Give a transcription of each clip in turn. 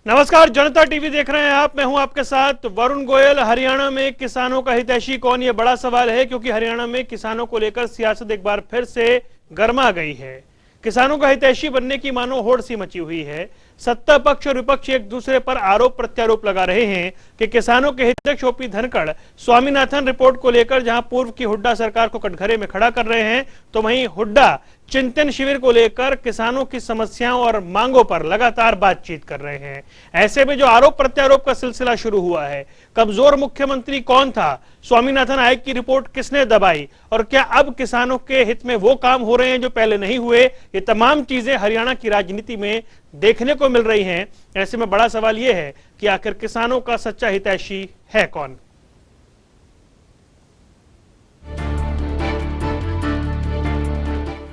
नमस्कार, जनता टीवी देख रहे हैं आप। मैं हूं आपके साथ वरुण गोयल। हरियाणा में किसानों का हितैषी कौन, ये बड़ा सवाल है, क्योंकि हरियाणा में किसानों को लेकर सियासत एक बार फिर से गर्मा गई है। किसानों का हितैषी बनने की मानो होड़ सी मची हुई है। सत्ता पक्ष और विपक्ष एक दूसरे पर आरोप प्रत्यारोप लगा रहे हैं कि किसानों के हितैषी ओपी धनखड़ स्वामीनाथन रिपोर्ट को लेकर जहां पूर्व की हुड्डा सरकार को कटघरे में खड़ा कर रहे हैं, तो वहीं हुड्डा चिंतन शिविर को लेकर किसानों की समस्याओं और मांगों पर लगातार बातचीत कर रहे हैं। ऐसे में जो आरोप प्रत्यारोप का सिलसिला शुरू हुआ है, कमजोर मुख्यमंत्री कौन था, स्वामीनाथन आयोग की रिपोर्ट किसने दबाई, और क्या अब किसानों के हित में वो काम हो रहे हैं जो पहले नहीं हुए, ये तमाम चीजें हरियाणा की राजनीति में देखने को मिल रही हैं। ऐसे में बड़ा सवाल यह है कि आखिर किसानों का सच्चा हितैषी है कौन।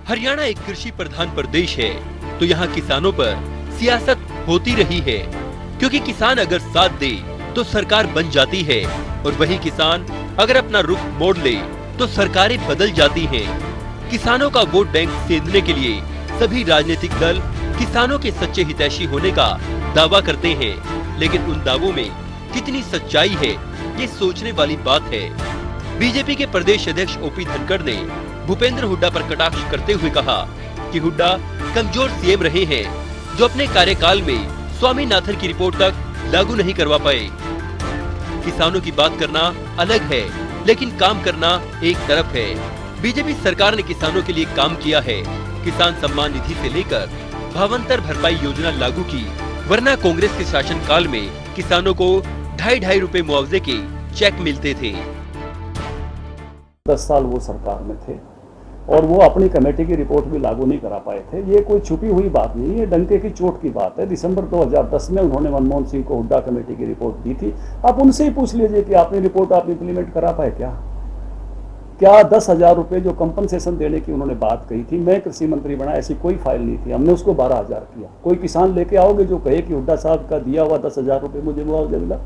हरियाणा एक कृषि प्रधान प्रदेश है, तो यहाँ किसानों पर सियासत होती रही है, क्योंकि किसान अगर साथ दे तो सरकार बन जाती है, और वही किसान अगर अपना रुख मोड़ ले तो सरकारें बदल जाती हैं। किसानों का वोट बैंक सेंधने के लिए सभी राजनीतिक दल किसानों के सच्चे हितैषी होने का दावा करते हैं, लेकिन उन दावों में कितनी सच्चाई है, ये सोचने वाली बात है। बीजेपी के प्रदेश अध्यक्ष ओपी धनखड़ ने भूपेंद्र हुड्डा पर कटाक्ष करते हुए कहा कि हुड्डा कमजोर सीएम रहे हैं, जो अपने कार्यकाल में स्वामीनाथन की रिपोर्ट तक लागू नहीं करवा पाए। किसानों की बात करना अलग है, लेकिन काम करना एक तरफ है। बीजेपी सरकार ने किसानों के लिए काम किया है। किसान सम्मान निधि से लेकर भावांतर भरपाई योजना लागू की, वरना कांग्रेस के शासनकाल में किसानों को 2.5 रुपए मुआवजे के चेक मिलते थे। 10 साल वो सरकार में थे और वो अपनी कमेटी की रिपोर्ट भी लागू नहीं करा पाए थे। ये कोई छुपी हुई बात नहीं है, डंके की चोट की बात है। दिसंबर 2010 में उन्होंने मनमोहन सिंह को हुड्डा कमेटी की रिपोर्ट दी थी। आप उनसे ही पूछ लीजिए कि आपने रिपोर्ट आप इंप्लीमेंट करा पाए क्या 10,000 रुपये जो कंपनसेशन देने की उन्होंने बात कही थी, मैं कृषि मंत्री बना, ऐसी कोई फाइल नहीं थी, हमने उसको 12,000 किया। कोई किसान लेके आओगे जो कहे कि हुड्डा साहब का दिया हुआ 10,000 रुपये मुझे मुआवजा मिला?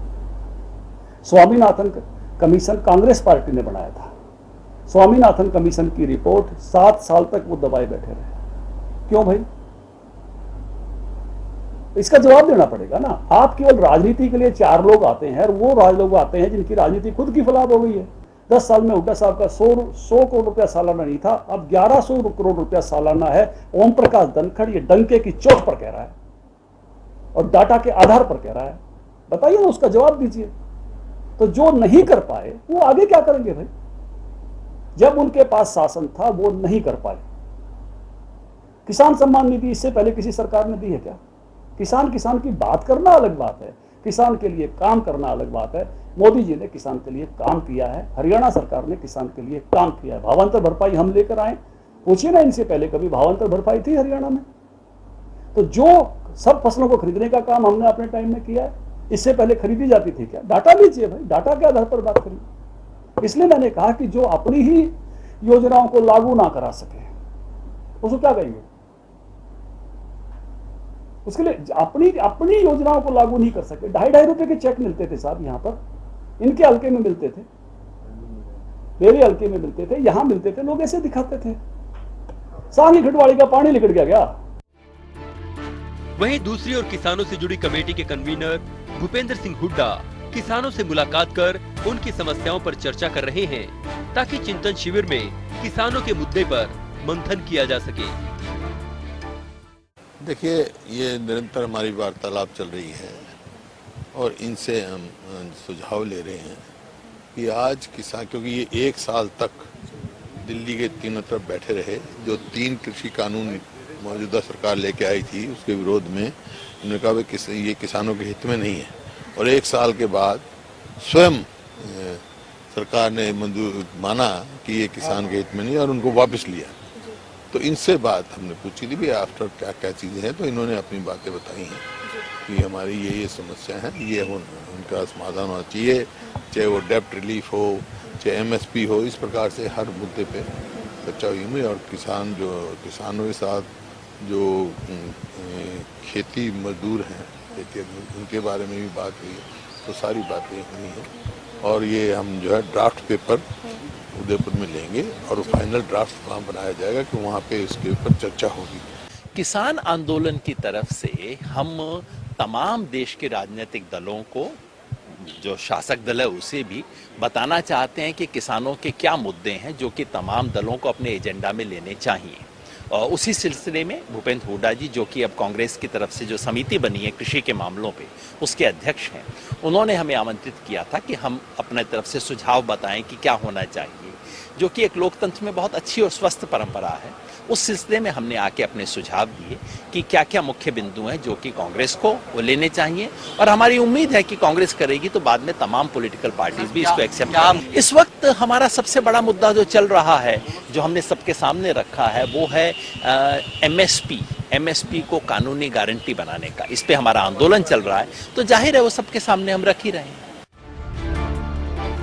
स्वामीनाथन कमीशन कांग्रेस पार्टी ने बनाया था। स्वामीनाथन कमीशन की रिपोर्ट 7 साल तक वो दबाए बैठे रहे। क्यों भाई? इसका जवाब देना पड़ेगा ना। आप केवल राजनीति के लिए 4 लोग आते हैं, और वो लोग आते हैं जिनकी राजनीति खुद की फलाब हो गई है। 10 साल में हुड्डा साहब का 100 करोड़ रुपया सालाना नहीं था, अब 1100 करोड़ रुपया सालाना है। ओम प्रकाश धनखड़ ये डंके की चोट पर कह रहा है और डाटा के आधार पर कह रहा है। बताइए ना, उसका जवाब दीजिए। तो जो नहीं कर पाए वो आगे क्या करेंगे भाई? जब उनके पास शासन था वो नहीं कर पाए। किसान सम्मान निधि इससे पहले किसी सरकार ने दी है क्या? किसान की बात करना अलग बात है, किसान के लिए काम करना अलग बात है। मोदी जी ने किसान के लिए काम किया है, हरियाणा सरकार ने किसान के लिए काम किया है। भावांतर भरपाई हम लेकर आए, पूछिए ना इनसे पहले कभी भावांतर भरपाई थी हरियाणा में? तो जो सब फसलों को खरीदने का काम हमने अपने टाइम में किया है, इससे पहले खरीदी जाती थी क्या? डाटा लीजिए भाई, डाटा के आधार पर बात करिए। इसलिए मैंने कहा कि जो अपनी ही योजनाओं को लागू ना करा सके उसको क्या कहेंगे? उसके लिए अपनी योजनाओं को लागू नहीं कर सके। 2.5 रुपए के चेक मिलते थे साहब, यहां पर इनके हल्के में मिलते थे, मेरे हल्के में मिलते थे, यहां मिलते थे। लोग ऐसे दिखाते थे सांगी खटवाड़ी का पानी निकल गया। वहीं दूसरी ओर किसानों से जुड़ी कमेटी के कन्वीनर भूपेंद्र सिंह हुड्डा किसानों से मुलाकात कर उनकी समस्याओं पर चर्चा कर रहे हैं, ताकि चिंतन शिविर में किसानों के मुद्दे पर मंथन किया जा सके। देखिए, ये निरंतर हमारी वार्तालाप चल रही है और इनसे हम सुझाव ले रहे हैं कि आज किसान, क्योंकि ये 1 साल तक दिल्ली के तीनों तरफ बैठे रहे, जो 3 कृषि कानून मौजूदा सरकार लेके आई थी उसके विरोध में उन्होंने कहा ये किसानों के हित में नहीं है, और 1 साल के बाद स्वयं सरकार ने माना कि ये किसान के हित में नहीं और उनको वापस लिया। तो इनसे बात हमने पूछी थी भी आफ्टर क्या क्या चीज़ें हैं, तो इन्होंने अपनी बातें बताई हैं कि हमारी ये समस्या है, ये उनका समाधान होना चाहिए, चाहे वो डेप्ट रिलीफ हो, चाहे MSP हो। इस प्रकार से हर मुद्दे पे चर्चा हुई में, और किसानों के साथ जो खेती मजदूर हैं, उनके बारे में भी बात हुई, तो सारी बातें हुई हैं। और ये हम जो है ड्राफ्ट पेपर उदयपुर में लेंगे और फाइनल ड्राफ्ट वहाँ बनाया जाएगा कि वहाँ पे इसके ऊपर चर्चा होगी। किसान आंदोलन की तरफ से हम तमाम देश के राजनीतिक दलों को, जो शासक दल है उसे भी बताना चाहते हैं कि किसानों के क्या मुद्दे हैं जो कि तमाम दलों को अपने एजेंडा में लेने चाहिए। और उसी सिलसिले में भूपेंद्र हुड्डा जी, जो कि अब कांग्रेस की तरफ से जो समिति बनी है कृषि के मामलों पे, उसके अध्यक्ष हैं, उन्होंने हमें आमंत्रित किया था कि हम अपने तरफ से सुझाव बताएं कि क्या होना चाहिए, जो कि एक लोकतंत्र में बहुत अच्छी और स्वस्थ परंपरा है। उस सिलसिले में हमने आके अपने सुझाव दिए कि क्या क्या मुख्य बिंदु हैं जो कि कांग्रेस को वो लेने चाहिए, और हमारी उम्मीद है कि कांग्रेस करेगी तो बाद में तमाम पॉलिटिकल पार्टीज भी इसको एक्सेप्ट करेंगी। इस वक्त हमारा सबसे बड़ा मुद्दा जो चल रहा है, जो हमने सबके सामने रखा है, वो है एमएसपी को कानूनी गारंटी बनाने का। इस पे हमारा आंदोलन चल रहा है, तो जाहिर है वो सबके सामने हम रख ही रहे हैं।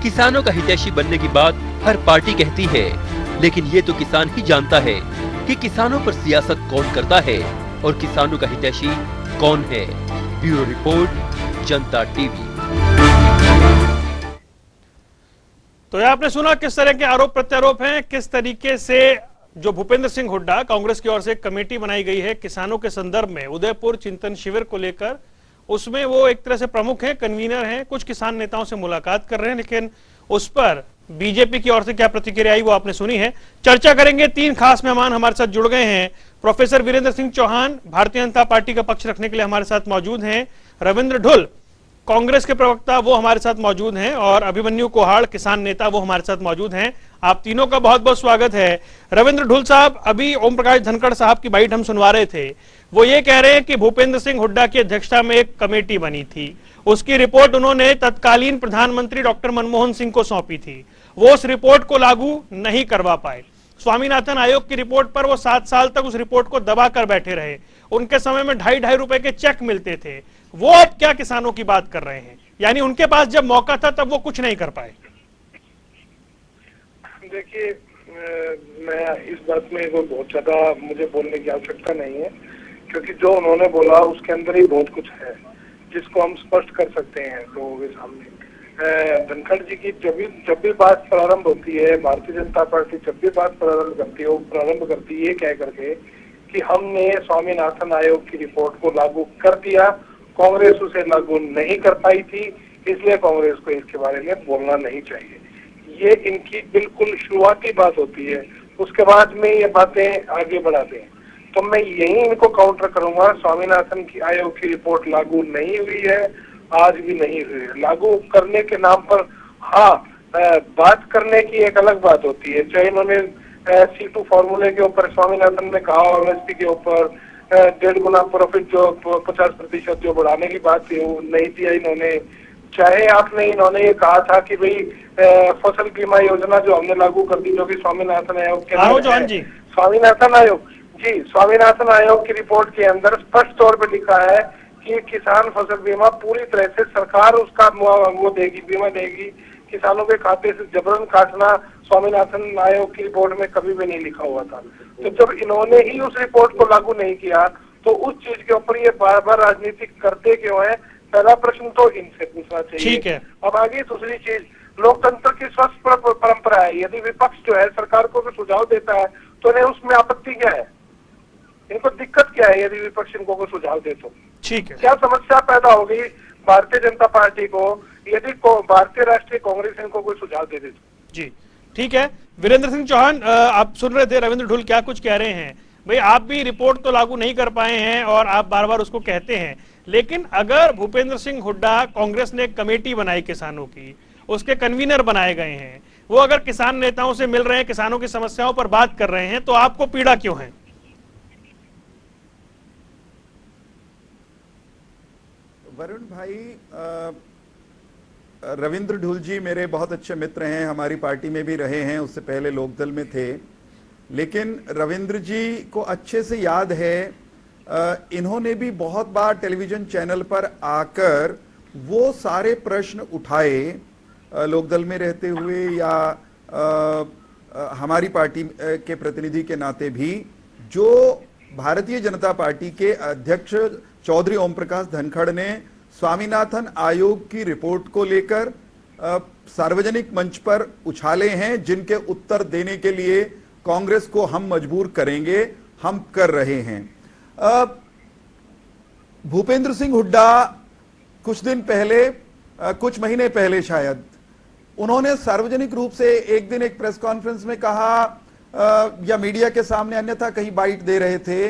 किसानों का हितैषी बनने की बात हर पार्टी कहती है, लेकिन ये तो किसान ही जानता है कि किसानों पर सियासत कौन करता है और किसानों का हितैषी कौन है। ब्यूरो रिपोर्ट, जनता टीवी। तो ये आपने सुना किस तरह के आरोप प्रत्यारोप हैं, किस तरीके से जो भूपेंद्र सिंह हुड्डा, कांग्रेस की ओर से एक कमेटी बनाई गई है किसानों के संदर्भ में उदयपुर चिंतन शिविर को लेकर, उसमें वो एक तरह से प्रमुख हैं, कन्वीनर हैं, कुछ किसान नेताओं से मुलाकात कर रहे हैं, लेकिन उस पर बीजेपी की ओर से क्या प्रतिक्रिया आई वो आपने सुनी है। चर्चा करेंगे, 3 खास मेहमान हमारे साथ जुड़ गए हैं। प्रोफेसर वीरेंद्र सिंह चौहान भारतीय जनता पार्टी का पक्ष रखने के लिए हमारे साथ मौजूद हैं, रविंद्र ढुल कांग्रेस के प्रवक्ता वो हमारे साथ मौजूद हैं, और अभिमन्यु कोहाड़ किसान नेता वो हमारे साथ मौजूद हैं। आप तीनों का बहुत बहुत स्वागत है। रविंद्र ढुल साहब, अभी ओम प्रकाश धनखड़ साहब की बाइट हम सुनवा रहे थे, वो ये कह रहे हैं कि भूपेंद्र सिंह हुड्डा की अध्यक्षता में एक कमेटी बनी थी, उसकी रिपोर्ट उन्होंने तत्कालीन प्रधानमंत्री डॉक्टर मनमोहन सिंह को सौंपी थी, वो उस रिपोर्ट को लागू नहीं करवा पाए। स्वामीनाथन आयोग की रिपोर्ट पर वो 7 साल तक उस रिपोर्ट को दबा कर बैठे रहे, उनके समय में 2.5 रुपए के चेक मिलते थे, वो अब क्या किसानों की बात कर रहे हैं, यानी उनके पास जब मौका था तब वो कुछ नहीं कर पाए। देखिए, मैं इस बात में वो बहुत ज्यादा मुझे बोलने की आवश्यकता नहीं है, क्योंकि जो उन्होंने बोला उसके अंदर ही बहुत कुछ है जिसको हम स्पष्ट कर सकते हैं लोगों के सामने। धनखड़ जी की जब भी बात प्रारंभ होती है, भारतीय जनता पार्टी जब भी बात प्रारंभ करती है, वो प्रारंभ करती है कह करके कि हमने स्वामीनाथन आयोग की रिपोर्ट को लागू कर दिया, कांग्रेस उसे लागू नहीं कर पाई थी, इसलिए कांग्रेस को इसके बारे में बोलना नहीं चाहिए। ये इनकी बिल्कुल शुरुआती बात होती है, उसके बाद में ये बातें आगे बढ़ाते हैं। तो मैं यही इनको काउंटर करूंगा, स्वामीनाथन की आयोग की रिपोर्ट लागू नहीं हुई है, आज भी नहीं हुई है। लागू करने के नाम पर हाँ बात करने की एक अलग बात होती है, चाहे इन्होंने C2 फॉर्मूले के ऊपर स्वामीनाथन ने कहा, एमएसपी के ऊपर 1.5 गुना प्रॉफिट जो 50% जो बढ़ाने की बात थी वो नहीं दिया इन्होंने, चाहे इन्होंने ये कहा था कि भाई फसल बीमा योजना जो हमने लागू कर दी, जो कि स्वामीनाथन आयोग के स्वामीनाथन आयोग की रिपोर्ट के अंदर स्पष्ट तौर पे लिखा है कि किसान फसल बीमा पूरी तरह से सरकार उसका वो देगी, बीमा देगी, किसानों के खाते से जबरन काटना स्वामीनाथन आयोग की रिपोर्ट में कभी भी नहीं लिखा हुआ था। तो जब इन्होंने ही उस रिपोर्ट को लागू नहीं किया तो उस चीज के ऊपर ये बार बार राजनीति करते क्यों है, पहला प्रश्न तो इनसे पूछना चाहिए। ठीक है। अब आगे दूसरी चीज, लोकतंत्र की स्वस्थ परंपरा है, यदि विपक्ष जो है सरकार को भी सुझाव देता है तो इन्हें उसमें आपत्ति क्या है, इनको दिक्कत क्या है यदि विपक्ष इनको कोई सुझाव दे तो? ठीक है। क्या समस्या पैदा होगी भारतीय जनता पार्टी को यदि भारतीय राष्ट्रीय कांग्रेस इनको कोई सुझाव दे दे? जी ठीक है। वीरेंद्र सिंह चौहान, आप सुन रहे थे रविंद्र ढुल क्या कुछ कह रहे हैं। भाई आप भी रिपोर्ट तो लागू नहीं कर पाए हैं और आप बार बार उसको कहते हैं, लेकिन अगर भूपेंद्र सिंह हुड्डा, कांग्रेस ने एक कमेटी बनाई किसानों की, उसके कन्वीनर बनाए गए हैं, वो अगर किसान नेताओं से मिल रहे हैं, किसानों की समस्याओं पर बात कर रहे हैं, तो आपको पीड़ा क्यों है? वरुण भाई, रविंद्र ढुल जी मेरे बहुत अच्छे मित्र हैं, हमारी पार्टी में भी रहे हैं, उससे पहले लोकदल में थे, लेकिन रविंद्र जी को अच्छे से याद है, इन्होंने भी बहुत बार टेलीविजन चैनल पर आकर वो सारे प्रश्न उठाए, लोकदल में रहते हुए या हमारी पार्टी के प्रतिनिधि के नाते भी, जो भारतीय जनता पार्टी के अध्यक्ष चौधरी ओम प्रकाश धनखड़ ने स्वामीनाथन आयोग की रिपोर्ट को लेकर सार्वजनिक मंच पर उछाले हैं, जिनके उत्तर देने के लिए कांग्रेस को हम मजबूर करेंगे, हम कर रहे हैं। भूपेंद्र सिंह हुड्डा कुछ दिन पहले, कुछ महीने पहले शायद, उन्होंने सार्वजनिक रूप से एक दिन एक प्रेस कॉन्फ्रेंस में कहा या मीडिया के सामने अन्यथा कहीं बाइट दे रहे थे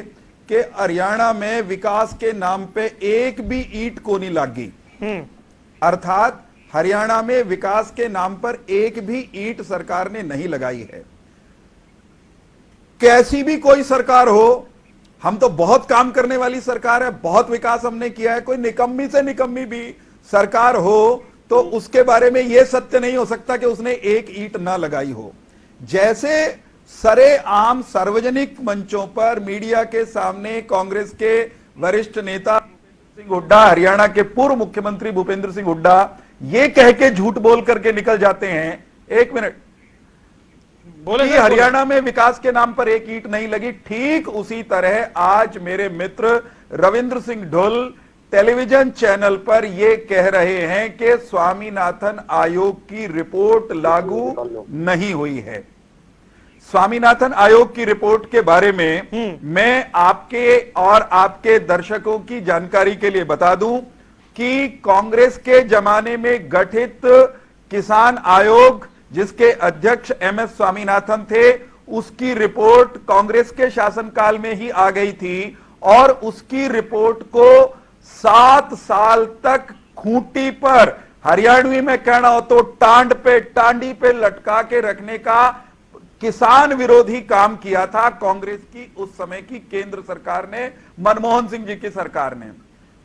कि हरियाणा में विकास के नाम पे एक भी ईंट को नहीं लागी। अर्थात हरियाणा में विकास के नाम पर एक भी ईंट सरकार ने नहीं लगाई है। कैसी भी कोई सरकार हो, हम तो बहुत काम करने वाली सरकार है, बहुत विकास हमने किया है। कोई निकम्मी से निकम्मी भी सरकार हो तो उसके बारे में यह सत्य नहीं हो सकता कि उसने एक ईंट ना लगाई हो। जैसे सरेआम सार्वजनिक मंचों पर मीडिया के सामने कांग्रेस के वरिष्ठ नेता भूपेंद्र सिंह हुड्डा, हरियाणा के पूर्व मुख्यमंत्री भूपेंद्र सिंह हुड्डा ये कह के झूठ बोल करके निकल जाते हैं, एक मिनट, बोले कि हरियाणा में विकास के नाम पर एक ईंट नहीं लगी। ठीक उसी तरह आज मेरे मित्र रविंद्र सिंह ढुल टेलीविजन चैनल पर यह कह रहे हैं कि स्वामीनाथन आयोग की रिपोर्ट लागू नहीं हुई है। स्वामीनाथन आयोग की रिपोर्ट के बारे में मैं आपके और आपके दर्शकों की जानकारी के लिए बता दूं कि कांग्रेस के जमाने में गठित किसान आयोग, जिसके अध्यक्ष एमएस स्वामीनाथन थे, उसकी रिपोर्ट कांग्रेस के शासनकाल में ही आ गई थी और उसकी रिपोर्ट को 7 साल तक खूंटी पर, हरियाणवी में कहना हो तो टांडी पे लटका के रखने का किसान विरोधी काम किया था कांग्रेस की उस समय की केंद्र सरकार ने, मनमोहन सिंह जी की सरकार ने।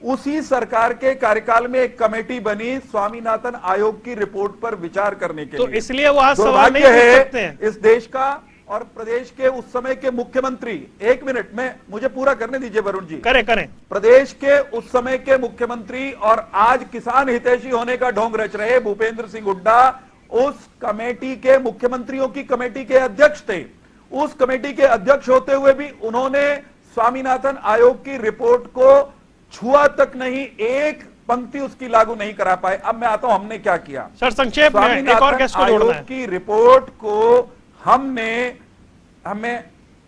उसी सरकार के कार्यकाल में एक कमेटी बनी स्वामीनाथन आयोग की रिपोर्ट पर विचार करने के तो लिए। इसलिए वो आज सवाल नहीं पूछ सकते हैं इस देश का और प्रदेश के उस समय के मुख्यमंत्री, एक मिनट में मुझे पूरा करने दीजिए वरुण जी, करें। प्रदेश के उस समय के मुख्यमंत्री और आज किसान हितैषी होने का ढोंग रच रहे भूपेंद्र सिंह हुड्डा उस कमेटी के, मुख्यमंत्रियों की कमेटी के अध्यक्ष थे। उस कमेटी के अध्यक्ष होते हुए भी उन्होंने स्वामीनाथन आयोग की रिपोर्ट को छुआ तक नहीं, एक पंक्ति उसकी लागू नहीं करा पाए। अब मैं आता हूं हमने क्या किया। सर संक्षेप में एक और गेस्ट को जोड़ना है। आयोग की रिपोर्ट को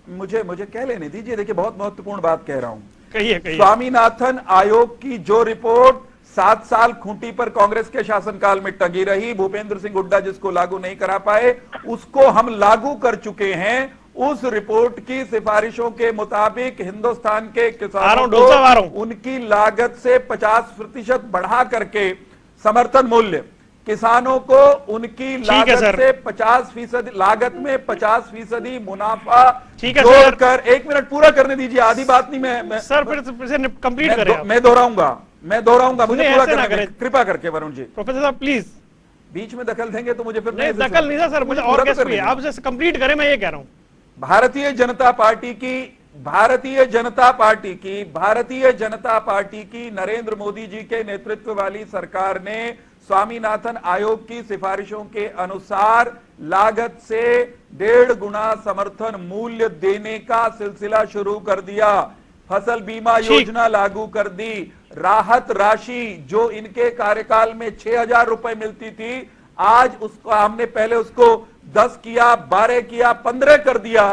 मुझे कह लेने दीजिए, देखिए बहुत महत्वपूर्ण बात कह रहा हूं। कहिए। स्वामीनाथन आयोग की जो रिपोर्ट 7 साल खूंटी पर कांग्रेस के शासनकाल में टंगी रही, भूपेंद्र सिंह हुड्डा जिसको लागू नहीं करा पाए, उसको हम लागू कर चुके हैं। उस रिपोर्ट की सिफारिशों के मुताबिक हिंदुस्तान के किसानों को उनकी लागत से 50% बढ़ा करके समर्थन मूल्य, किसानों को उनकी लागत से 50% लागत में 50% मुनाफा जोड़कर, एक मिनट पूरा करने दीजिए, आधी बात नहीं मैं सर फिर कंप्लीट करें। मैं दोहराऊंगा मुझे पूरा करने, कृपा करके वरुण जी। प्रोफेसर साहब प्लीज, बीच में दखल देंगे तो मुझे फिर दखल नहीं सर, मुझे और आप जैसे कंप्लीट करें, मैं ये कह रहा हूं। भारतीय जनता पार्टी की नरेंद्र मोदी जी के नेतृत्व वाली सरकार ने स्वामीनाथन आयोग की सिफारिशों के अनुसार लागत से 1.5 गुना समर्थन मूल्य देने का सिलसिला शुरू कर दिया। फसल बीमा योजना लागू कर दी। राहत राशि जो इनके कार्यकाल में 6,000 रुपए मिलती थी, आज उसको हमने पहले उसको 10 किया, 12 किया, 15 कर दिया।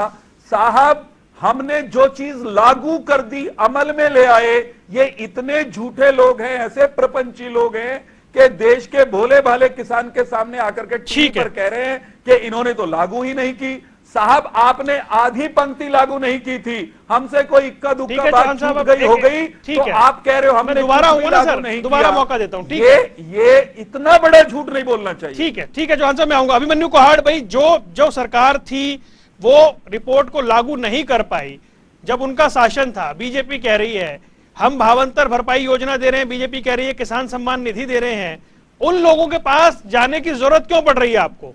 साहब हमने जो चीज लागू कर दी, अमल में ले आए। ये इतने झूठे लोग हैं, ऐसे प्रपंची लोग हैं कि देश के भोले भाले किसान के सामने आकर के टीवी पर कह रहे हैं कि इन्होंने तो लागू ही नहीं की। साहब आपने आधी पंक्ति लागू नहीं की थी, हमसे कोई इक्का दुक्का बात छूट गई हो गई तो आप कह रहे हो हमने दोबारा नहीं, दोबारा मौका देता हूं। ठीक है, ये इतना बड़ा झूठ नहीं बोलना चाहिए। ठीक है जॉन साहब, मैं आऊंगा। अभिमन्यु कोहाड़ भाई, जो सरकार थी वो रिपोर्ट को लागू नहीं कर पाई जब उनका शासन था। बीजेपी कह रही है हम भावांतर भरपाई योजना दे रहे हैं, बीजेपी कह रही है किसान सम्मान निधि दे रहे हैं। उन लोगों के पास जाने की जरूरत क्यों पड़ रही है आपको?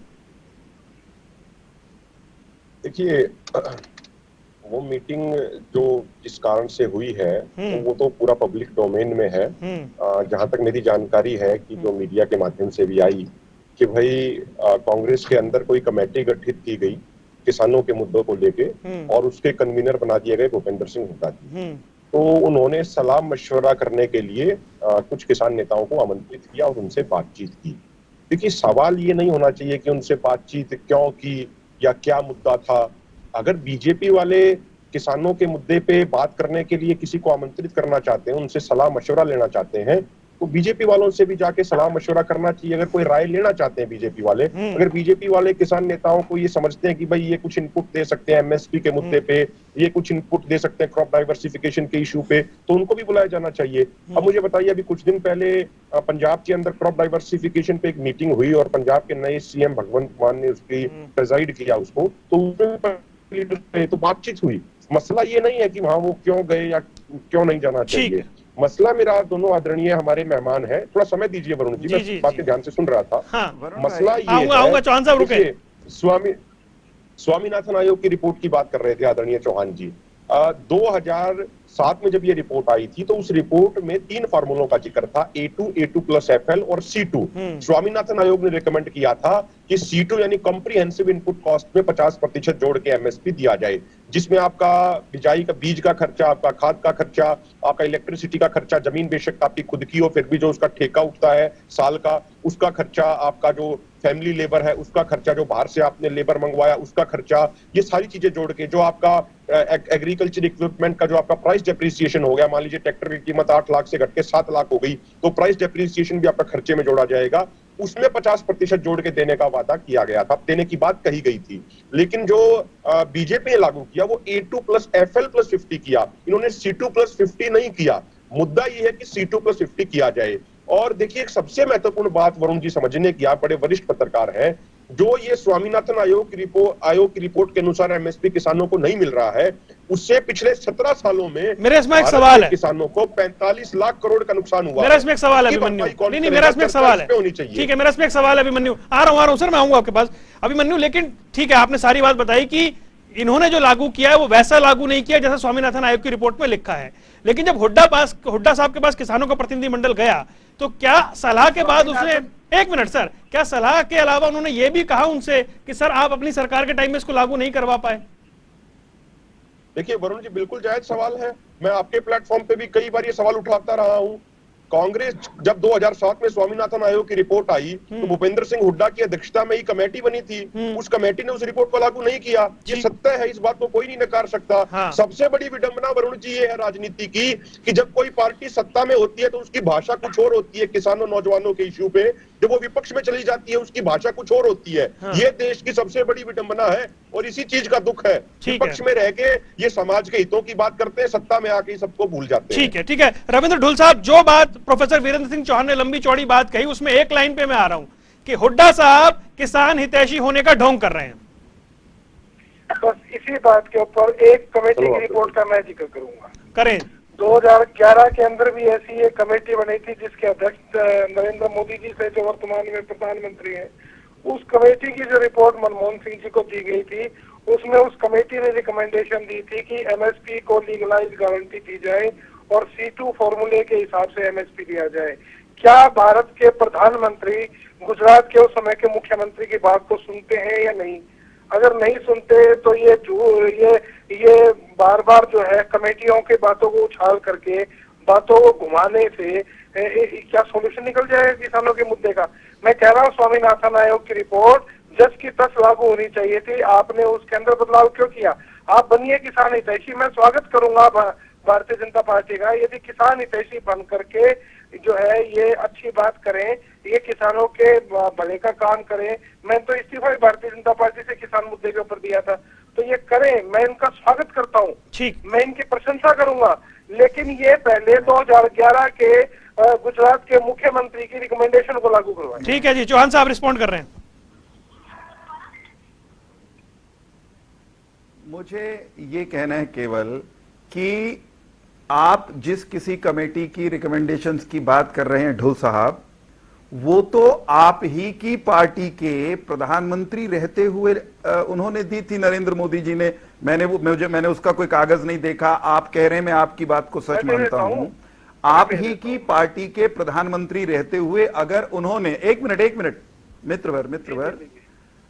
देखिए, वो मीटिंग जो जिस कारण से हुई है तो वो तो पूरा पब्लिक डोमेन में है। जहां तक मेरी जानकारी है कि जो मीडिया के माध्यम से भी आई कि भाई कांग्रेस के अंदर कोई कमेटी गठित की गई किसानों के मुद्दों को लेके और उसके कन्वीनर बना दिए गए भूपेंद्र सिंह हुड्डा जी। तो उन्होंने सलाह मशवरा करने के लिए कुछ किसान नेताओं को आमंत्रित किया और उनसे बातचीत की। देखिए, सवाल ये नहीं होना चाहिए कि उनसे बातचीत क्यों की या क्या मुद्दा था। अगर बीजेपी वाले किसानों के मुद्दे पे बात करने के लिए किसी को आमंत्रित करना चाहते हैं, उनसे सलाह मशवरा लेना चाहते हैं, तो बीजेपी वालों से भी जाके सलाह मशवरा करना चाहिए। अगर कोई राय लेना चाहते हैं बीजेपी वाले, अगर बीजेपी वाले किसान नेताओं को ये समझते हैं कि भाई ये कुछ इनपुट दे सकते हैं एमएसपी के मुद्दे पे, ये कुछ इनपुट दे सकते हैं क्रॉप डाइवर्सिफिकेशन के इशू पे, तो उनको भी बुलाया जाना चाहिए। अब मुझे बताइए, अभी कुछ दिन पहले पंजाब के अंदर क्रॉप डाइवर्सिफिकेशन पे एक मीटिंग हुई और पंजाब के नए सीएम भगवंत मान ने उसकी प्रेजाइड किया उसको, तो उसमें तो बातचीत हुई। मसला ये नहीं है कि वहां वो क्यों गए या क्यों नहीं जाना चाहिए। मसला मेरा दोनों आदरणीय हमारे मेहमान है, थोड़ा समय दीजिए वरुण जी, मैं बातें ध्यान से सुन रहा था। हाँ, मसला ये है, स्वामीनाथन आयोग की रिपोर्ट की बात कर रहे थे आदरणीय चौहान जी। 2007 में जब ये रिपोर्ट आई थी तो उस रिपोर्ट में 3 फार्मूलों का जिक्र था, A2, A2+FL और C2। स्वामीनाथन आयोग ने रिकमेंड किया था कि C2 यानी कॉम्प्रिहेंसिव इनपुट कॉस्ट में 50% जोड़ के एमएसपी दिया जाए, जिसमें आपका बिजाई का बीज का खर्चा, आपका खाद का खर्चा, आपका इलेक्ट्रिसिटी का खर्चा, जमीन बेशक आपकी खुद की हो फिर भी जो उसका ठेका उठता है साल का, उसका खर्चा, आपका जो फैमिली लेबर है उसका खर्चा, जो बाहर से आपने लेबर मंगवाया उसका खर्चा, ये सारी चीजें जोड़ के जो आपका एग्रीकल्चर इक्विपमेंट का जो आपका प्राइस डेप्रिसिएशन हो गया, मान लीजिए ट्रैक्टर की कीमत 8 लाख से घट के 7 लाख हो गई, तो प्राइस डेप्रिसिएशन भी आपका खर्चे में जोड़ा जाएगा, उसमें 50% जोड़ के देने का वादा किया गया था, देने की बात कही गई थी। लेकिन जो बीजेपी ने लागू किया वो A2+FL+50 किया, इन्होंने C2+50 नहीं किया। मुद्दा ये है कि C2+50 किया जाए। और देखिए, एक सबसे महत्वपूर्ण बात वरुण जी समझने की, आप बड़े वरिष्ठ पत्रकार हैं, जो ये स्वामीनाथन आयोग की रिपोर्ट के अनुसार एमएसपी किसानों को नहीं मिल रहा है, उससे पिछले 17 सालों में मेरे इसमें एक सवाल है, किसानों को 45 लाख करोड़ का नुकसान हुआ। मेरा इसमें एक सवाल है अभिमन्यु, नहीं मेरा इसमें एक सवाल है, ठीक है, मेरा इसमें एक सवाल है अभिमन्यु, आ रहा हूं सर, मैं आऊंगा आपके पास अभिमन्यु। लेकिन ठीक है, आपने सारी बात बताई कि इन्होंने जो लागू किया है वो वैसा लागू नहीं किया जैसा स्वामीनाथन आयोग की रिपोर्ट में लिखा है। लेकिन जब हुड्डा साहब के पास किसानों का प्रतिनिधिमंडल गया तो क्या सलाह के बाद उसने, एक मिनट सर, क्या सलाह के अलावा उन्होंने ये भी कहा उनसे कि सर आप अपनी सरकार के टाइम में इसको लागू नहीं करवा पाए? देखिए वरुण जी, बिल्कुल जायज सवाल है, मैं आपके प्लेटफॉर्म पे भी कई बार ये सवाल उठाता रहा हूं। कांग्रेस जब 2007 में स्वामीनाथन आयोग की रिपोर्ट आई तो भूपेंद्र सिंह हुड्डा की अध्यक्षता में ही कमेटी बनी थी, उस कमेटी ने उस रिपोर्ट को लागू नहीं किया। ये सत्य है, इस बात को कोई नहीं नकार सकता। हाँ। सबसे बड़ी विडंबना वरुण जी ये है राजनीति की कि जब कोई पार्टी सत्ता में होती है तो उसकी भाषा कुछ और होती है, किसानों नौजवानों के इश्यू पे, जब वो विपक्ष में चली जाती है उसकी भाषा कुछ और होती है। हाँ। ये देश की सबसे बड़ी विडंबना है और इसी चीज का दुख है। विपक्ष में रह के ये समाज के हितों की बात करते हैं, सत्ता में आके सबको भूल जाते हैं। ठीक है, ठीक है रविंद्र ढुल साहब, जो बात प्रोफेसर वीरेंद्र सिंह चौहान ने लंबी चौड़ी बात कही उसमें एक लाइन पे मैं आ रहा हूं कि हुड्डा साहब किसान हितैषी होने का ढोंग कर रहे हैं। बस इसी बात के ऊपर एक कमेटी की रिपोर्ट का मैं जिक्र करूंगा। करें। 2011 के अंदर भी ऐसी एक कमेटी बनी थी जिसके अध्यक्ष नरेंद्र मोदी जी से, जो वर्तमान में प्रधानमंत्री हैं। उस कमेटी की जो रिपोर्ट मनमोहन सिंह जी को दी गई थी, उसमें उस कमेटी ने रिकमेंडेशन दी थी कि एमएसपी को लीगलाइज गारंटी दी जाए और C2 फॉर्मूले के हिसाब से एमएसपी दिया जाए। क्या भारत के प्रधानमंत्री गुजरात के उस समय के मुख्यमंत्री की बात को सुनते हैं या नहीं? अगर नहीं सुनते तो ये बार बार जो है कमेटियों के बातों को उछाल करके, बातों को घुमाने से क्या सॉल्यूशन निकल जाएगा किसानों के मुद्दे का? मैं कह रहा हूँ स्वामीनाथन आयोग की रिपोर्ट जस की तस लागू होनी चाहिए थी, आपने उसके अंदर बदलाव क्यों किया? आप बनिए किसान हितैषी, मैं स्वागत करूंगा भारतीय जनता पार्टी का, यदि किसान हितैषी बन करके जो है ये अच्छी बात करें, ये किसानों के भले का काम करें। मैं तो इस्तीफा भारतीय जनता पार्टी से किसान मुद्दे के ऊपर दिया था, तो ये करें, मैं इनका स्वागत करता हूँ, मैं इनकी प्रशंसा करूंगा। लेकिन ये पहले 2011 के गुजरात के मुख्यमंत्री की रिकमेंडेशन को लागू करवाएं। ठीक है जी, चौहान साहब रिस्पॉन्ड कर रहे हैं। मुझे ये कहना है केवल कि आप जिस किसी कमेटी की रिकमेंडेशंस की बात कर रहे हैं ढुल साहब, वो तो आप ही की पार्टी के प्रधानमंत्री रहते हुए उन्होंने दी थी, नरेंद्र मोदी जी ने। मैंने उसका कोई कागज नहीं देखा, आप कह रहे हैं, मैं आपकी बात को सच मानता हूं। आप ही की पार्टी के प्रधानमंत्री रहते हुए अगर उन्होंने, एक मिनट मित्रवर,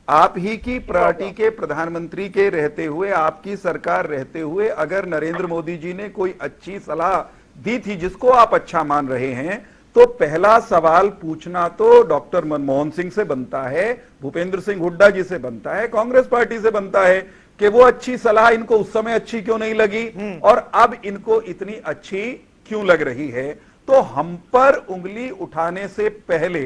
आप ही की पार्टी के प्रधानमंत्री के रहते हुए, आपकी सरकार रहते हुए अगर नरेंद्र मोदी जी ने कोई अच्छी सलाह दी थी जिसको आप अच्छा मान रहे हैं, तो पहला सवाल पूछना तो डॉक्टर मनमोहन सिंह से बनता है, भूपेंद्र सिंह हुड्डा जी से बनता है, कांग्रेस पार्टी से बनता है। कि वो अच्छी सलाह इनको उस समय अच्छी क्यों नहीं लगी और अब इनको इतनी अच्छी क्यों लग रही है। तो हम पर उंगली उठाने से पहले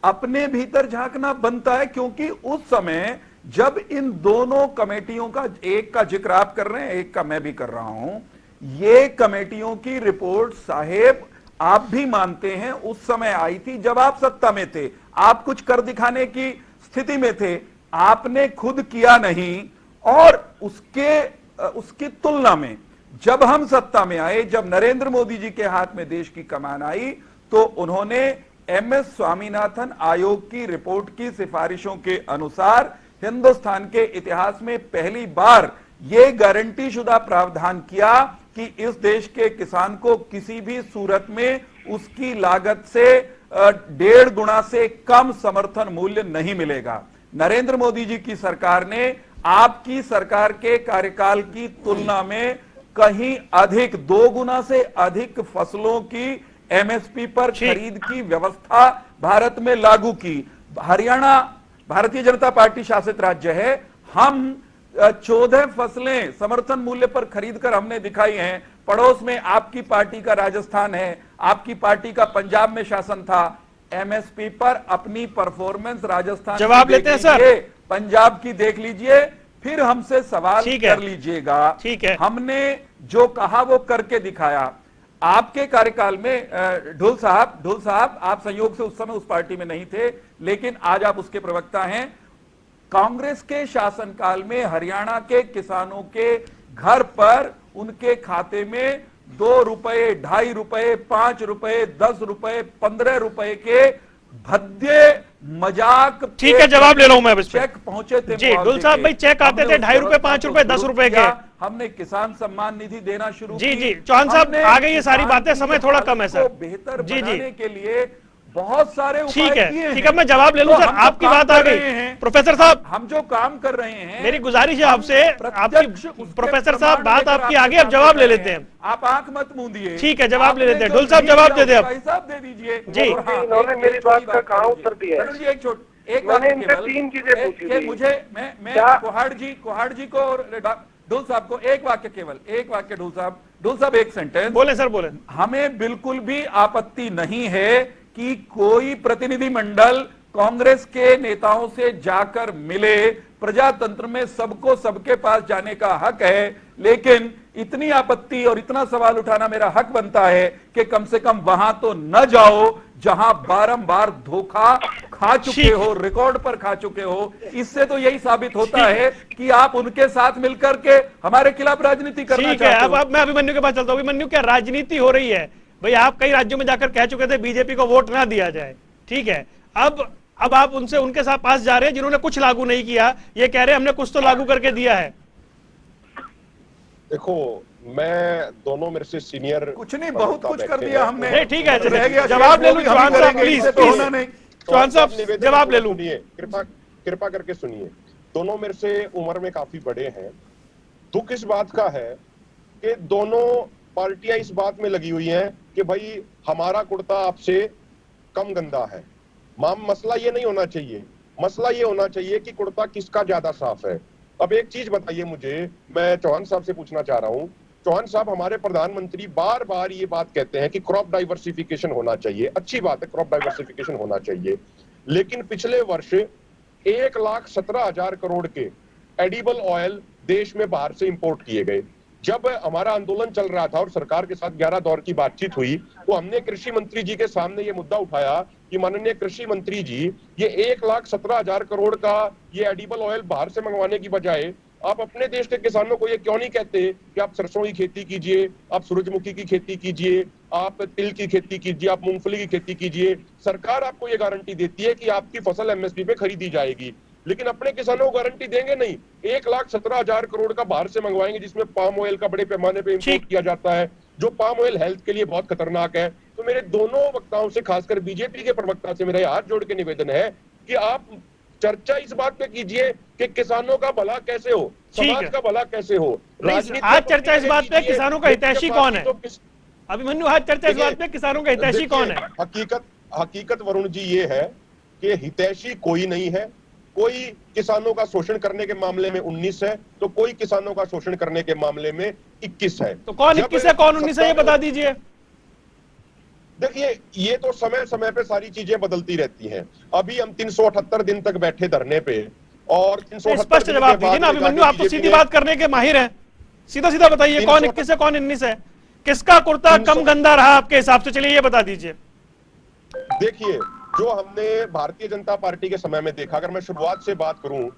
अपने भीतर झांकना बनता है, क्योंकि उस समय जब इन दोनों कमेटियों का, एक का जिक्र आप कर रहे हैं, एक का मैं भी कर रहा हूं, ये कमेटियों की रिपोर्ट साहेब आप भी मानते हैं उस समय आई थी जब आप सत्ता में थे, आप कुछ कर दिखाने की स्थिति में थे, आपने खुद किया नहीं। और उसकी तुलना में जब हम सत्ता में आए, जब नरेंद्र मोदी जी के हाथ में देश की कमान आई, तो उन्होंने MS स्वामीनाथन आयोग की रिपोर्ट की सिफारिशों के अनुसार हिंदुस्तान के इतिहास में पहली बार यह गारंटी शुदा प्रावधान किया कि इस देश के किसान को किसी भी सूरत में उसकी लागत से 1.5 गुना से कम समर्थन मूल्य नहीं मिलेगा। नरेंद्र मोदी जी की सरकार ने आपकी सरकार के कार्यकाल की तुलना में कहीं अधिक, 2 गुना से अधिक फसलों की MSP पर खरीद की व्यवस्था भारत में लागू की। हरियाणा भारतीय जनता पार्टी शासित राज्य है, हम 14 फसलें समर्थन मूल्य पर खरीदकर हमने दिखाई हैं। पड़ोस में आपकी पार्टी का राजस्थान है, आपकी पार्टी का पंजाब में शासन था। MSP पर अपनी परफॉर्मेंस राजस्थान जवाब लेते हैं सर, पंजाब की देख लीजिए, फिर हमसे सवाल कर लीजिएगा। ठीक है, हमने जो कहा वो करके दिखाया। आपके कार्यकाल में ढुल साहब आप संयोग से उस समय उस पार्टी में नहीं थे, लेकिन आज आप उसके प्रवक्ता हैं। कांग्रेस के शासनकाल में हरियाणा के किसानों के घर पर उनके खाते में 2 रुपए, 2.5 रुपए, 5 रुपए, 10 रुपए, 15 रुपए के भद्दे मजाक, ठीक है, जवाब ले रहा हूं मैं। चेक पहुंचे थे जी ढुल साहब भाई, चेक आते थे 2.5 रुपए, 5 रुपए, 10 रुपए के। हमने किसान सम्मान निधि देना शुरू जी जी चौहान साहब आ गई ये सारी बातें, समय थोड़ा कम है सर। बेहतर बनाने के लिए बहुत सारे उपाय ठीक किए है, हैं। ठीक है, मैं जवाब ले लूं सर, आपकी बात आ गई। प्रोफेसर साहब, हम जो काम कर रहे हैं, मेरी गुजारिश है आपसे, आपकी प्रोफेसर साहब बात आपकी आगे, अब जवाब ले लेते हैं। आप आंख मत मूंदिए। ठीक है, जवाब ले लेते हैं। ढुल साहब जवाब दे दे, अब हिसाब दे दीजिए। जी इन्होंने मेरी बात का कहाँ उत्तर दिया है? एक मैंने इनसे 3 चीजें पूछी थी। मुझे मैं कोहाड़ जी को और ढुल साहब को एक वाक्य, केवल एक वाक्य। ढुल साहब एक सेंटेंस बोले सर, बोले। हमें बिल्कुल भी आपत्ति नहीं है कि कोई प्रतिनिधि मंडल कांग्रेस के नेताओं से जाकर मिले, प्रजातंत्र में सबको सबके पास जाने का हक है, लेकिन इतनी आपत्ति और इतना सवाल उठाना मेरा हक बनता है कि कम से कम वहां तो न जाओ जहां बारंबार धोखा खा चुके हो, रिकॉर्ड पर खा चुके हो। इससे तो यही साबित होता है कि आप उनके साथ मिलकर के हमारे खिलाफ राजनीति करना चाहते हो। अब मैं अभिमन्यु के पास चलता हूं। अभिमन्यु, क्या राजनीति हो रही है? भाई आप कई राज्यों में जाकर कह चुके थे बीजेपी को वोट ना दिया जाए, ठीक है, अब आप उनके साथ पास जा रहे हैं जिन्होंने कुछ लागू नहीं किया, ये कह रहे हैं हमने कुछ तो लागू करके दिया है। देखो, मैं दोनों मेरे से सीनियर, कुछ नहीं, बहुत कुछ कर दिया हमने। ठीक है, जवाब ले लूं चौहान साहब, प्लीज चौहान साहब जवाब ले लूं। कृपा करके सुनिए। दोनों मेरे से उम्र में काफी बड़े हैं। दुख इस बात का है कि दोनों पार्टियां इस बात में लगी हुई हैं कि भाई हमारा कुर्ता आपसे कम गंदा है। मसला ये नहीं होना चाहिए, मसला ये होना चाहिए कि कुर्ता किसका ज्यादा साफ है। अब एक चीज बताइए मुझे, मैं चौहान साहब से पूछना चाह रहा हूं। चौहान साहब, हमारे प्रधानमंत्री बार बार ये बात कहते हैं कि क्रॉप डाइवर्सिफिकेशन होना चाहिए। अच्छी बात है, क्रॉप डाइवर्सिफिकेशन होना चाहिए, लेकिन पिछले वर्ष 1,17,000 करोड़ के एडिबल ऑयल देश में बाहर से इंपोर्ट किए गए। जब हमारा आंदोलन चल रहा था और सरकार के साथ 11 दौर की बातचीत हुई, तो हमने कृषि मंत्री जी के सामने ये मुद्दा उठाया कि माननीय कृषि मंत्री जी, ये 1,17,000 करोड़ का ये एडिबल ऑयल बाहर से मंगवाने की बजाय आप अपने देश के किसानों को ये क्यों नहीं कहते कि आप सरसों की खेती कीजिए, आप सूरजमुखी की खेती कीजिए, आप तिल की खेती कीजिए, आप मूंगफली की खेती कीजिए। सरकार आपको ये गारंटी देती है कि आपकी फसल MSP पे खरीदी जाएगी, लेकिन अपने किसानों को गारंटी देंगे नहीं। 1,17,000 करोड़ का बाहर से मंगवाएंगे, जिसमें पाम ऑयल का बड़े पैमाने पे इंपोर्ट किया जाता है, जो पाम ऑयल हेल्थ के लिए बहुत खतरनाक है। तो मेरे दोनों वक्ताओं से, खासकर बीजेपी के प्रवक्ता से मेरा हाथ जोड़ के निवेदन है कि आप चर्चा इस बात पे कीजिए कि किसानों का भला कैसे हो, समाज का भला कैसे हो। आज चर्चा इस बात पे किसानों का हितैषी कौन है? अभिमन्यु, आज चर्चा इस बात पे किसानों का हितैषी कौन है? हकीकत वरुण जी ये है कि हितैषी कोई नहीं है। कोई किसानों का शोषण करने के मामले में 19 है, तो कोई किसानों का शोषण करने के मामले में 21 है। तो कौन 21 है, कौन 19 है, ये बता दीजिए। देखिए, ये तो समय समय पे सारी चीजें बदलती रहती हैं। अभी हम 378 दिन तक बैठे धरने पे, और 378 स्पष्ट जवाब दीजिए ना अभिमन्यु, आप तो सीधी बात करने के माहिर हैं, सीधा सीधा बताइए कौन 21 है, कौन 19 है, किसका कुर्ता कम गंदा रहा आपके हिसाब से, चलिए ये बता दीजिए। देखिए, जो हमने भारतीय जनता पार्टी के समय में देखा, अगर मैं शुरुआत से बात करूं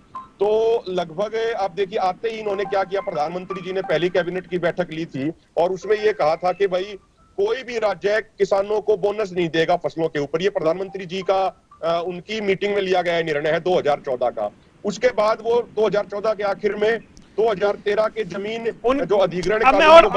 तो लगभग आप देखिए, आते ही इन्होंने क्या किया, प्रधानमंत्री जी ने पहली कैबिनेट की बैठक ली थी और उसमें यह कहा था कि भाई कोई भी राज्य किसानों को बोनस नहीं देगा फसलों के ऊपर। ये प्रधानमंत्री जी का उनकी मीटिंग में लिया गया निर्णय है 2014 का। उसके बाद वो 2014 के आखिर में 2013 के जमीन जो अधिग्रहण,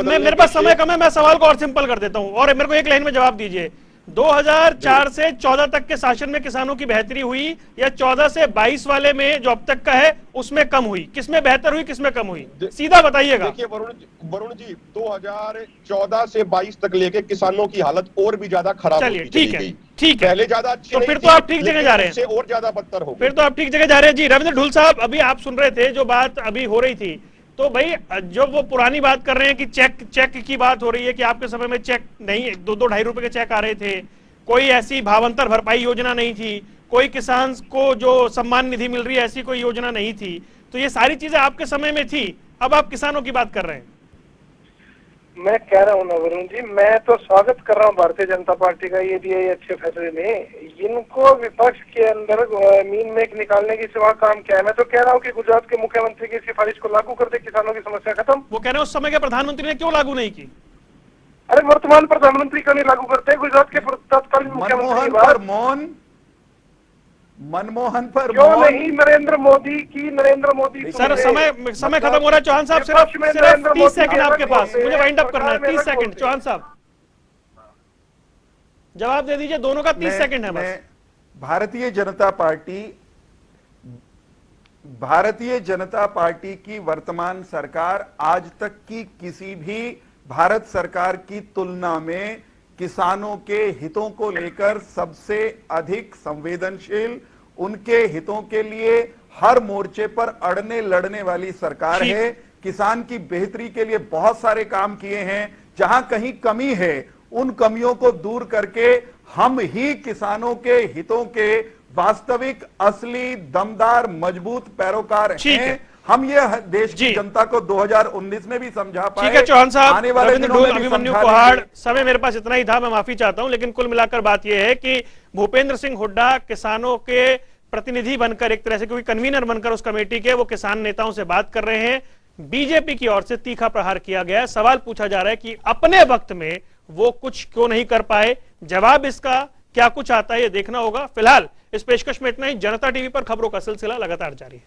मेरे पास समय कम है, मैं सवाल को और सिंपल कर देता हूं और मेरे को एक लाइन में जवाब दीजिए। 2004 से 14 तक के शासन में किसानों की बेहतरी हुई या 14 से 22 वाले में जो अब तक का है उसमें कम हुई? किसमें बेहतर हुई, किसमें कम हुई, सीधा बताइएगा। देखिए वरुण जी 2014 से 22 तक लेके किसानों की हालत और भी ज्यादा खराब होती चली गई। ठीक है, पहले ज्यादा अच्छी तो फिर तो आप ठीक जगह जा रहे हैं, और ज्यादा बदतर हो, फिर तो आप ठीक जगह जा रहे हैं जी। रविंद्र ढुल साहब, अभी आप सुन रहे थे जो बात अभी हो रही थी, तो भाई जो वो पुरानी बात कर रहे हैं कि चेक की बात हो रही है कि आपके समय में चेक नहीं, 2-2 ₹2.5 के चेक आ रहे थे, कोई ऐसी भावांतर भरपाई योजना नहीं थी, कोई किसान को जो सम्मान निधि मिल रही है ऐसी कोई योजना नहीं थी, तो ये सारी चीजें आपके समय में थी, अब आप किसानों की बात कर रहे हैं। मैं कह रहा हूँ ना वरुण जी, मैं तो स्वागत कर रहा हूँ भारतीय जनता पार्टी का ये दिए अच्छे फैसले ने। इनको विपक्ष के अंदर मीन मेक निकालने की सिवा काम क्या है? मैं तो कह रहा हूँ कि गुजरात के मुख्यमंत्री की सिफारिश को लागू कर दे, किसानों की समस्या खत्म। वो कह रहे हैं उस समय के प्रधानमंत्री ने क्यों लागू नहीं की? अरे वर्तमान प्रधानमंत्री क्यों नहीं लागू करते? गुजरात के तत्कालीन मुख्यमंत्री मनमोहन पर क्यों नहीं? नरेंद्र मोदी सर, समय खत्म हो रहा है। चौहान साहब सिर्फ 30 सेकंड आपके पास, मुझे वाइंड अप करना है। 30 सेकंड चौहान साहब जवाब दे दीजिए, दोनों का 30 सेकंड है बस। भारतीय जनता पार्टी की वर्तमान सरकार आज तक की किसी भी भारत सरकार की तुलना में किसानों के हितों को लेकर सबसे अधिक संवेदनशील, उनके हितों के लिए हर मोर्चे पर अड़ने लड़ने वाली सरकार है। किसान की बेहतरी के लिए बहुत सारे काम किए हैं। जहां कहीं कमी है उन कमियों को दूर करके हम ही किसानों के हितों के वास्तविक, असली, दमदार, मजबूत पैरोकार हैं। हम ये देश की जनता को 2019 में भी समझा पाए। ठीक है चौहान साहब, आने वाले दिनों में अभिमन्यु कोहाड़, समय मेरे पास इतना ही था, मैं माफी चाहता हूं, लेकिन कुल मिलाकर बात यह है कि भूपेंद्र सिंह हुड्डा किसानों के प्रतिनिधि बनकर, एक तरह से क्योंकि कन्वीनर बनकर उस कमेटी के, वो किसान नेताओं से बात कर रहे हैं। बीजेपी की ओर से तीखा प्रहार किया गया है, सवाल पूछा जा रहा है कि अपने वक्त में वो कुछ क्यों नहीं कर पाए। जवाब इसका क्या कुछ आता है ये देखना होगा। फिलहाल इस पेशकश में इतना ही। जनता टीवी पर खबरों का सिलसिला लगातार जारी है।